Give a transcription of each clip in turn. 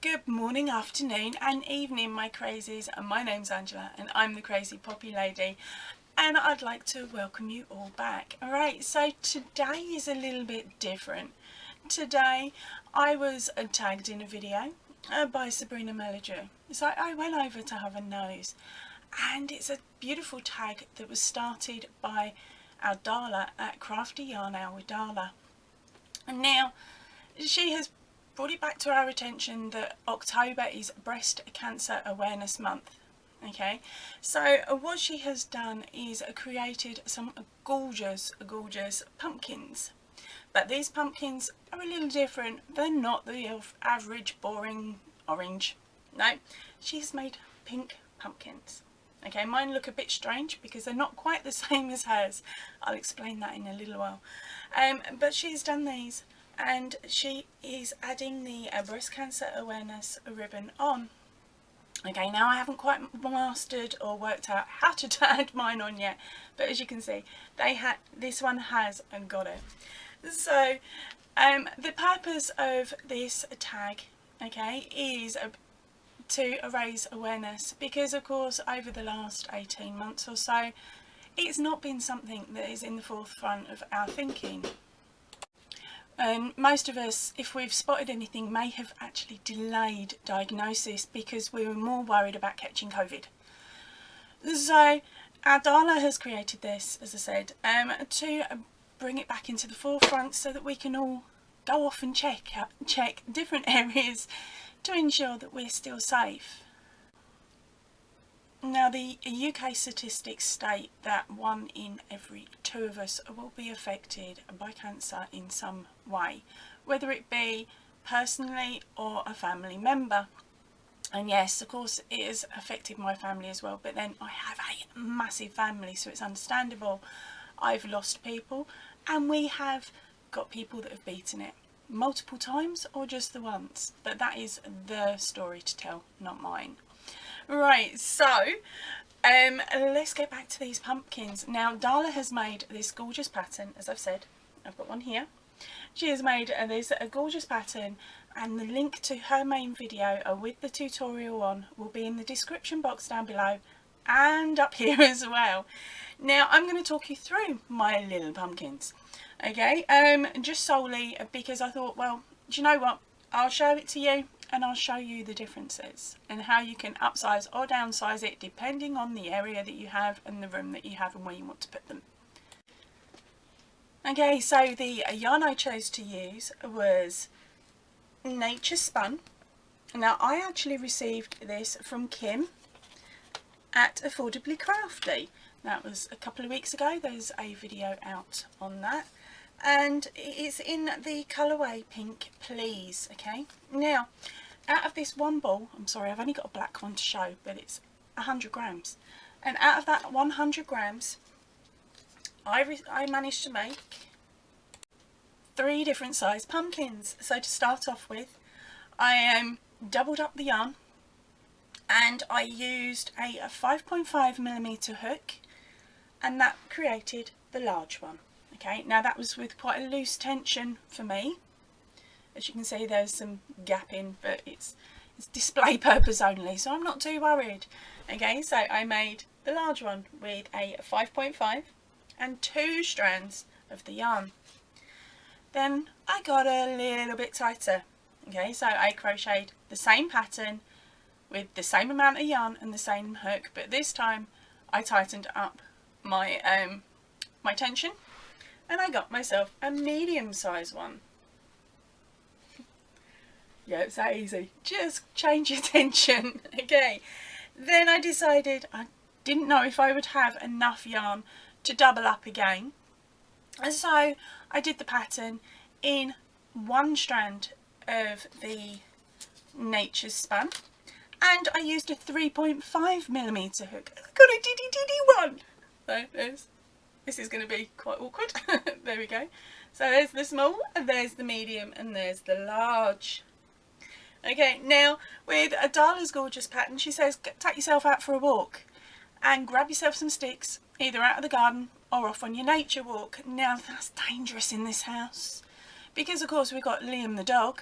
Good morning, afternoon and evening, my crazies. My name's Angela and I'm the Crazy Poppy Lady, and I'd like to welcome you all back. Alright, so today is a little bit different. Today I was tagged in a video by Sabrina Melodrew. So I went over to have a nose, and it's a beautiful tag that was started by our Darla at Crafty Yarn Hour with Darla. And now she has brought it back to our attention that October is Breast Cancer Awareness Month. Okay, so what she has done is created some gorgeous pumpkins, but these pumpkins are a little different. They're not the average boring orange. No, she's made pink pumpkins. Okay, mine look a bit strange because they're not quite the same as hers. I'll explain that in a little while. But she's done these, and she is adding the breast cancer awareness ribbon on. Okay, now I haven't quite mastered or worked out how to add mine on yet, but as you can see, this one has got it. So the purpose of this tag, okay, is to raise awareness, because of course over the last 18 months or so it's not been something that is in the forefront of our thinking. And most of us, if we've spotted anything, may have actually delayed diagnosis because we were more worried about catching COVID. So our Darla has created this, as I said, to bring it back into the forefront so that we can all go off and check different areas to ensure that we're still safe. Now, the UK statistics state that 1 in every 2 of us will be affected by cancer in some way, whether it be personally or a family member. And yes, of course, it has affected my family as well, but then I have a massive family, so it's understandable. I've lost people, and we have got people that have beaten it multiple times or just the once, but that is the story to tell, not mine. Right, so let's get back to these pumpkins. Now, Darla has made this gorgeous pattern, as I've said. I've got one here. She has made this a gorgeous pattern, and the link to her main video with the tutorial on will be in the description box down below and up here as well. Now, I'm going to talk you through my little pumpkins, okay, just solely because I thought, well, do you know what, I'll show it to you and I'll show you the differences and how you can upsize or downsize it depending on the area that you have and the room that you have and where you want to put them. Okay, so the yarn I chose to use was Nature Spun. Now, I actually received this from Kim at Affordably Crafty. That was a couple of weeks ago. There's a video out on that, and it's in the colourway Pink Please. Okay, now out of this one ball, I'm sorry, I've only got a black one to show, but it's 100 grams, and out of that 100 grams I managed to make 3 different size pumpkins. So to start off with, I doubled up the yarn, and I used a 5.5mm hook, and that created the large one. Okay, now that was with quite a loose tension for me. As you can see, there's some gapping, but it's display purpose only, so I'm not too worried. Okay, so I made the large one with a 5.5 and 2 strands of the yarn. Then I got a little bit tighter. Okay, so I crocheted the same pattern with the same amount of yarn and the same hook, but this time I tightened up my my tension, and I got myself a medium size one. Yeah, it's that easy. Just change your tension. Okay, then I decided I didn't know if I would have enough yarn to double up again, and so I did the pattern in 1 strand of the Nature Spun, and I used a 3.5mm hook. I got a diddy one. So this is going to be quite awkward. There we go. So there's the small, and there's the medium, and there's the large. Okay, now with a Darla's gorgeous pattern, she says take yourself out for a walk and grab yourself some sticks, either out of the garden or off on your nature walk. Now that's dangerous in this house because of course we've got Liam the dog,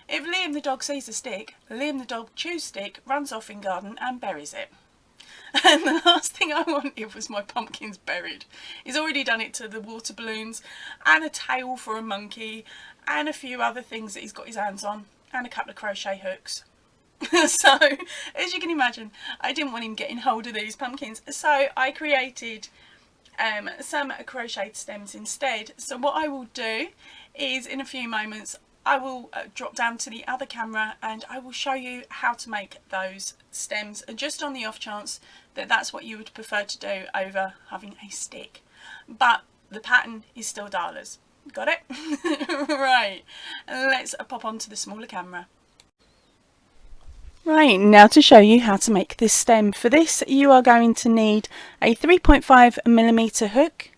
If Liam the dog sees a stick, Liam the dog chews stick, runs off in garden and buries it. And the last thing I wanted was my pumpkins buried. He's already done it to the water balloons and a tail for a monkey and a few other things that he's got his hands on and a couple of crochet hooks. So, as you can imagine, I didn't want him getting hold of these pumpkins. So I created some crocheted stems instead. So what I will do is in a few moments I will drop down to the other camera and I will show you how to make those stems, just on the off chance that that's what you would prefer to do over having a stick. But the pattern is still Darla's. Got it? Right, let's pop onto the smaller camera. Right, now to show you how to make this stem. For this you are going to need a 3.5mm hook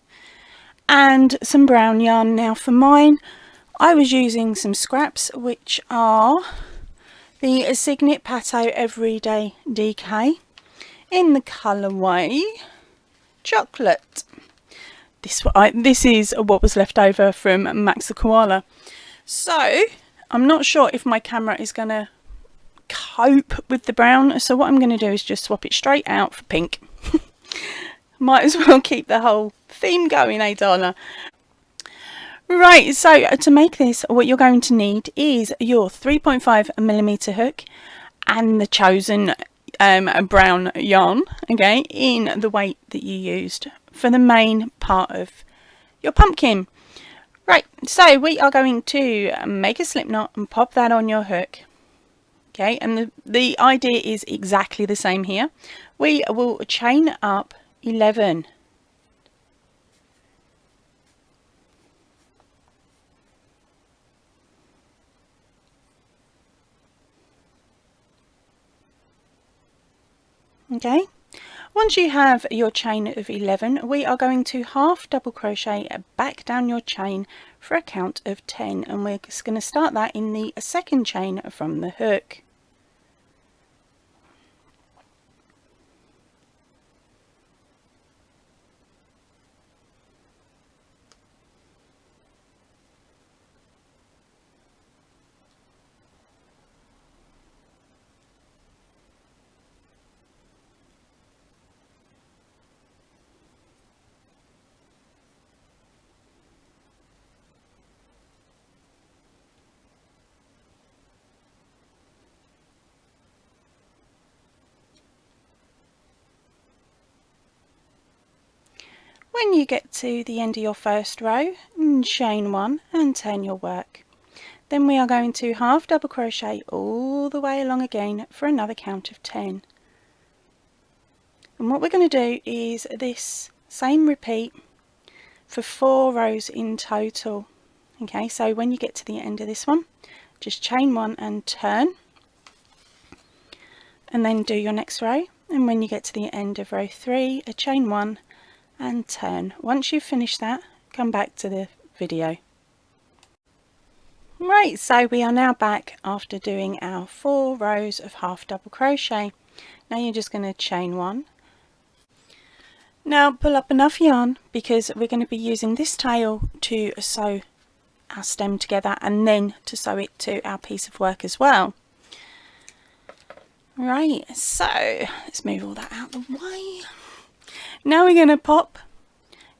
and some brown yarn. Now for mine, I was using some scraps, which are the Signet Pato Everyday DK in the colourway Chocolate. This is what was left over from Max the Koala. So I'm not sure if my camera is going to cope with the brown, so what I'm going to do is just swap it straight out for pink. Might as well keep the whole theme going, eh Darla? Right, so to make this, what you're going to need is your 3.5mm hook and the chosen brown yarn, okay, in the weight that you used for the main part of your pumpkin. Right, so we are going to make a slip knot and pop that on your hook. Okay, and the idea is exactly the same here. We will chain up 11. Okay, once you have your chain of 11, we are going to half double crochet back down your chain for a count of 10, and we're just going to start that in the second chain from the hook. When you get to the end of your first row, chain 1 and turn your work. Then we are going to half double crochet all the way along again for another count of 10. And what we're going to do is this same repeat for 4 rows in total. Okay, so when you get to the end of this one, just chain 1 and turn, and then do your next row. And when you get to the end of row 3, a chain 1 and turn. Once you've finished that, come back to the video. Right, so we are now back after doing our 4 rows of half double crochet. Now you're just going to chain 1. Now pull up enough yarn, because we're going to be using this tail to sew our stem together and then to sew it to our piece of work as well. Right, so let's move all that out of the way. Now we're going to pop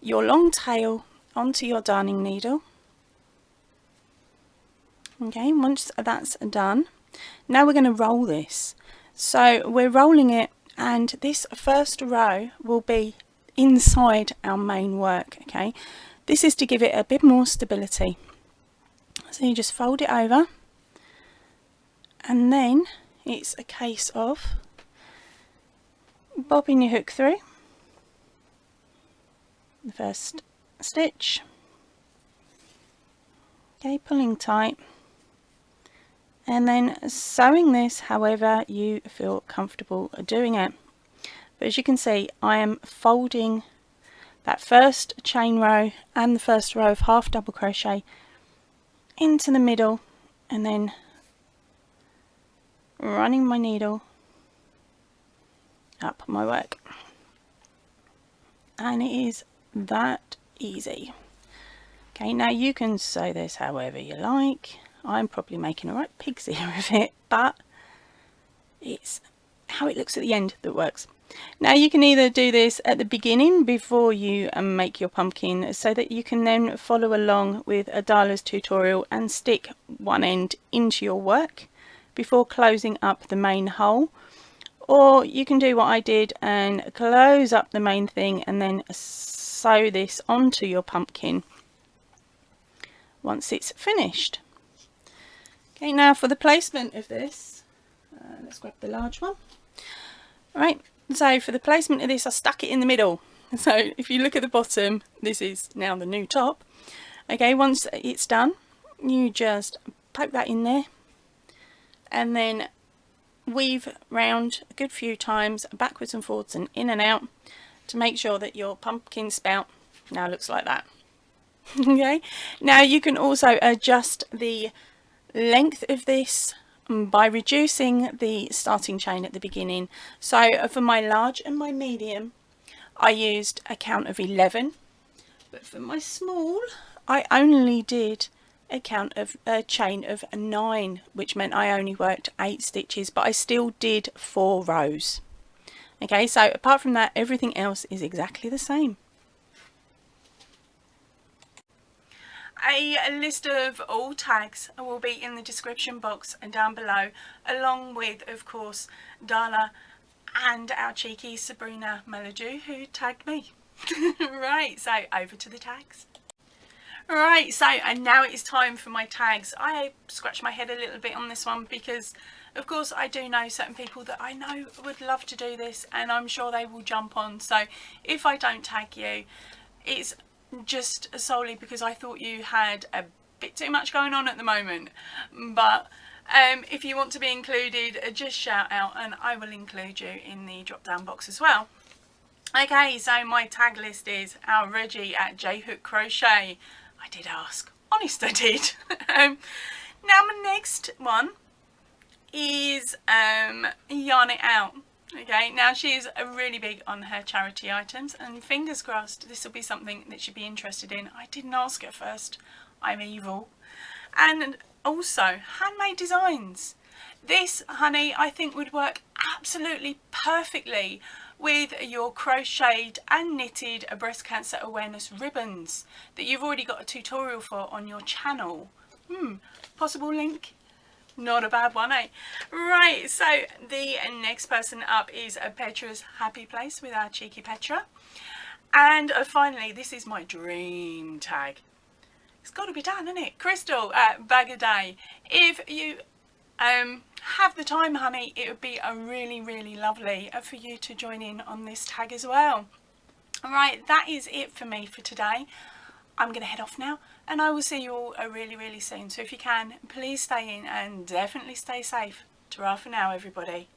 your long tail onto your darning needle. Okay, once that's done, now we're going to roll this. So we're rolling it, and this first row will be inside our main work. Okay, this is to give it a bit more stability. So you just fold it over, and then it's a case of bobbing your hook through the first stitch, okay, pulling tight, and then sewing this however you feel comfortable doing it. But as you can see, I am folding that first chain row and the first row of half double crochet into the middle, and then running my needle up my work, and it is that easy. Okay, now you can sew this however you like. I'm probably making a right pig's ear of it, but it's how it looks at the end that works. Now you can either do this at the beginning before you make your pumpkin, so that you can then follow along with a Darla's tutorial and stick one end into your work before closing up the main hole, or you can do what I did and close up the main thing and then sew this onto your pumpkin once it's finished. Okay, now for the placement of this, let's grab the large one. Right, so for the placement of this, I stuck it in the middle. So if you look at the bottom, this is now the new top. Okay, once it's done, you just poke that in there and then weave round a good few times, backwards and forwards and in and out, to make sure that your pumpkin spout now looks like that. Okay, now you can also adjust the length of this by reducing the starting chain at the beginning. So for my large and my medium, I used a count of 11, but for my small, I only did a chain of 9, which meant I only worked 8 stitches, but I still did 4 rows. Okay, so apart from that, everything else is exactly the same. A list of all tags will be in the description box and down below, along with, of course, Darla and our cheeky Sabrina Melody, who tagged me. Right, so over to the tags. Right, so and now it is time for my tags. I scratched my head a little bit on this one because, of course, I do know certain people that I know would love to do this, and I'm sure they will jump on. So if I don't tag you, it's just solely because I thought you had a bit too much going on at the moment. But if you want to be included, just shout out and I will include you in the drop down box as well. Okay, so my tag list is our Reggie at J-Hook Crochet. I did ask, honest I did. Now my next one is Yarn It Out. Okay, now she is really big on her charity items, and fingers crossed this will be something that she'd be interested in. I didn't ask her first, I'm evil. And also handmade designs. This, honey, I think would work absolutely perfectly with your crocheted and knitted breast cancer awareness ribbons that you've already got a tutorial for on your channel. Possible link? Not a bad one, eh? Right, so the next person up is Petra's Happy Place with our cheeky Petra. And finally, this is my dream tag. It's got to be done, isn't it? Crystal at Bag a Day. If you have the time, honey, it would be a really lovely for you to join in on this tag as well. All right, that is it for me for today. I'm going to head off now, and I will see you all really soon. So if you can, please stay in and definitely stay safe. Ta-ra for now, everybody.